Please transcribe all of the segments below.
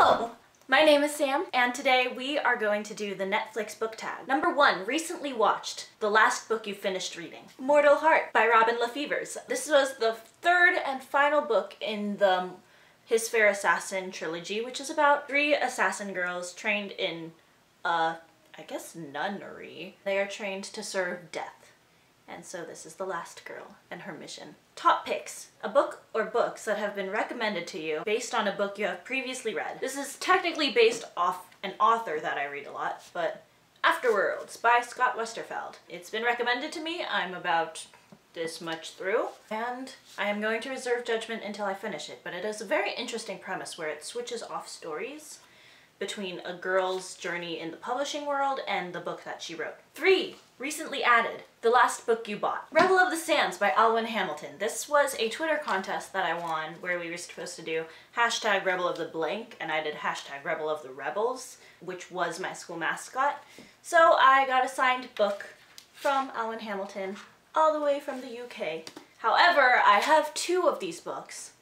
Hello! My name is Sam, and today we are going to do the Netflix book tag. Number 1, recently watched, the last book you finished reading. Mortal Heart by Robin Lefevers. This was the third and final book in the His Fair Assassin trilogy, which is about 3 assassin girls trained in, I guess nunnery. They are trained to serve death. And so this is the last girl and her mission. Top picks. A book or books that have been recommended to you based on a book you have previously read. This is technically based off an author that I read a lot, but Afterworlds by Scott Westerfeld. It's been recommended to me. I'm about this much through, and I am going to reserve judgment until I finish it, but it is a very interesting premise where it switches off stories between a girl's journey in the publishing world and the book that she wrote. 3, recently added, The Last Book You Bought. Rebel of the Sands by Alwyn Hamilton. This was a Twitter contest that I won where we were supposed to do hashtag Rebel of the Blank, and I did hashtag Rebel of the Rebels, which was my school mascot. So I got a signed book from Alwyn Hamilton all the way from the UK. However, I have 2 of these books.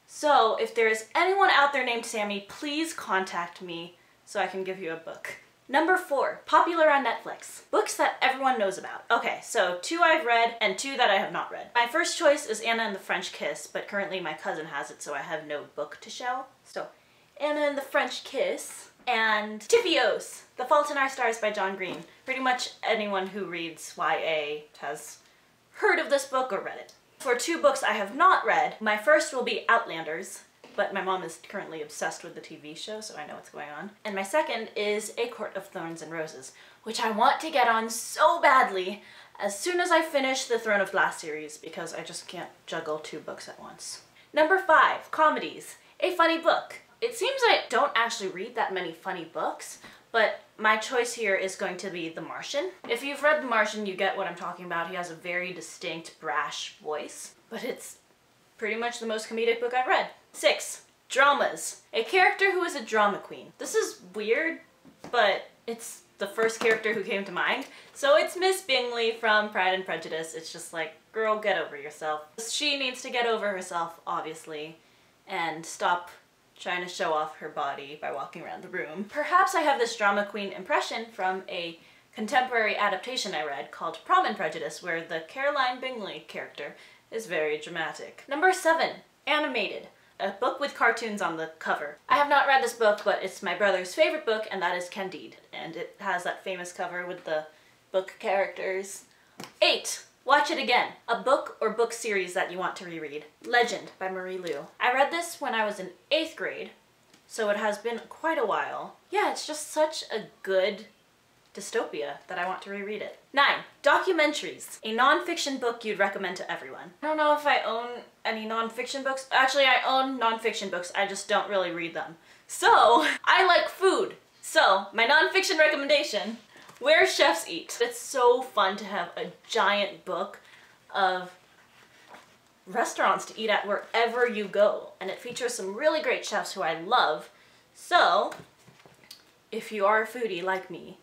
So if there is anyone out there named Sammy, please contact me so I can give you a book. Number 4, popular on Netflix. Books that everyone knows about. Okay, so 2 I've read and 2 that I have not read. My first choice is Anna and the French Kiss, but currently my cousin has it, so I have no book to show. So Anna and the French Kiss and Tiffy-O's, The Fault in Our Stars by John Green. Pretty much anyone who reads YA has heard of this book or read it. For 2 books I have not read, my first will be Outlanders, but my mom is currently obsessed with the TV show, so I know what's going on. And my second is A Court of Thorns and Roses, which I want to get on so badly as soon as I finish the Throne of Glass series, because I just can't juggle 2 books at once. Number 5, Comedies, a funny book. It seems I don't actually read that many funny books, but my choice here is going to be The Martian. If you've read The Martian, you get what I'm talking about. He has a very distinct, brash voice, but it's pretty much the most comedic book I've read. 6, dramas. A character who is a drama queen. This is weird, but it's the first character who came to mind. So it's Miss Bingley from Pride and Prejudice. It's just like, girl, get over yourself. She needs to get over herself, obviously, and stop trying to show off her body by walking around the room. Perhaps I have this drama queen impression from a contemporary adaptation I read called Pride and Prejudice, where the Caroline Bingley character is very dramatic. Number 7, animated. A book with cartoons on the cover. I have not read this book, but it's my brother's favorite book, and that is Candide. And it has that famous cover with the book characters. 8, Watch It Again. A book or book series that you want to reread. Legend by Marie Lu. I read this when I was in 8th grade, so it has been quite a while. Yeah, it's just such a good dystopia that I want to reread it. 9, Documentaries. A non-fiction book you'd recommend to everyone. I don't know if I own any non-fiction books. Actually, I own non-fiction books, I just don't really read them. So, I like food. So, my non-fiction recommendation, Where Chefs Eat. It's so fun to have a giant book of restaurants to eat at wherever you go. And it features some really great chefs who I love. So, if you are a foodie like me,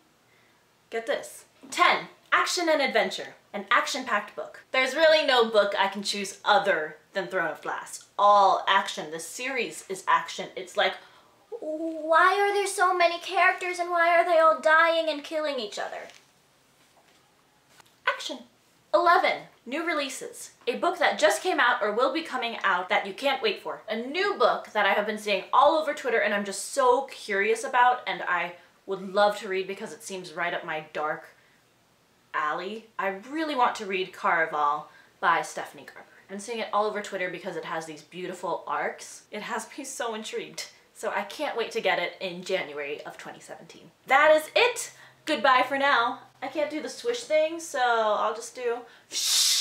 get this. 10, Action and Adventure. An action-packed book. There's really no book I can choose other than Throne of Glass. All action. The series is action. It's like, why are there so many characters and why are they all dying and killing each other? Action. 11, new releases. A book that just came out or will be coming out that you can't wait for. A new book that I have been seeing all over Twitter and I'm just so curious about and I would love to read because it seems right up my dark alley. I really want to read Caraval by Stephanie Garber. I'm seeing it all over Twitter because it has these beautiful arcs. It has me so intrigued. So I can't wait to get it in January of 2017. That is it! Goodbye for now. I can't do the swish thing, so I'll just do shh.